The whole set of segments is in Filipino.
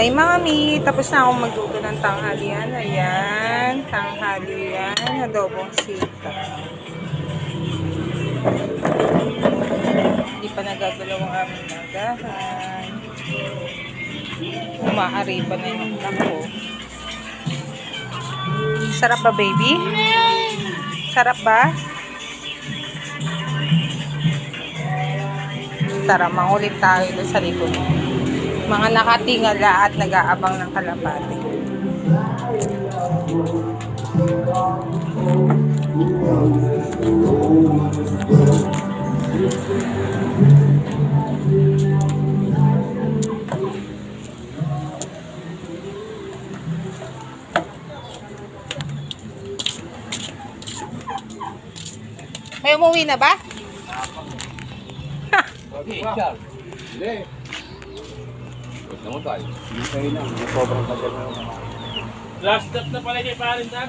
kay Mami. Tapos na akong magluto ng tanghalian. Ayan, tanghalian. Adobong sita. Hindi pa nagagalaw ang aming nagahan. Umaari pa na yung anak ko. Sarap ba, baby? Sarap ba? Tara, mangulit tayo doon sa likod. Mga nakatingala at nag-aabang ng kalapate. May umuwi na ba? Hindi. Huwag naman tayo. Hindi kayo na. Sobrang tagal na. Last step na pala kay Parin Dan.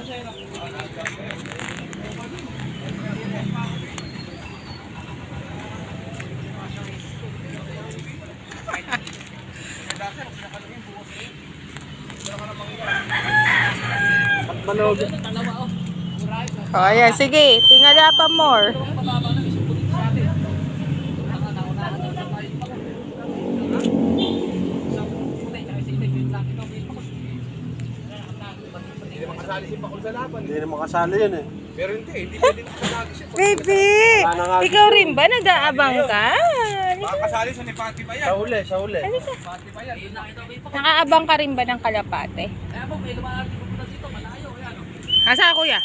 O, ayan. Sige. Tingala pa more. Hindi na makasali yun eh. Pero hindi pwede kasali siya. Baby! Ikaw rin ba? Nag-aabang ka? Makakasali sa ni Pati ba yan? Sa uli. Pati ba yan? Nakaabang ka rin ba ng kalapate? Asa kuya?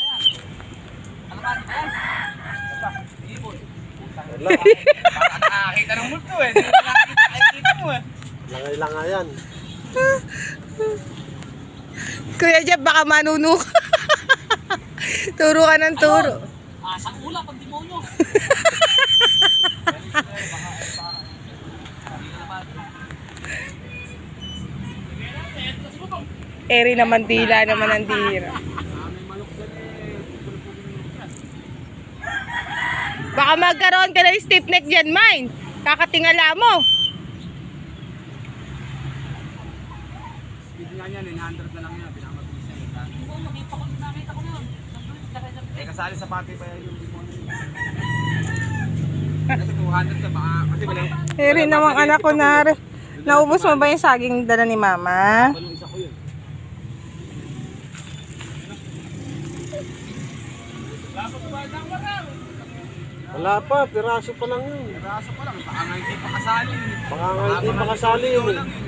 Wala. Baka nakakita ng multo eh. Hindi na nakakita mo eh. Langay-langa yan. Kuya Jeff, baka manuno ka. Turo ka ng turo. Asang ula pag demonyo. Eri naman dila naman ang dira. Baka magkaroon ka ng stiff neck dyan, mine. Kakatingala mo. Speed nga niya, 900 na lang yan. Pinamabilis niya. Nakita ko na. Eh, kasali sa Pati pa yan yung demonyo. Kasi 200 ka baka. Kasi wala. Eri namang anak ko na. Naubos mo ba yung saging dala ni mama? Anong isa ko yun? Wala pa, piraso pa lang yun. Piraso pa lang. Baka nga hindi pa kasali. Baka nga hindi makasali yun eh.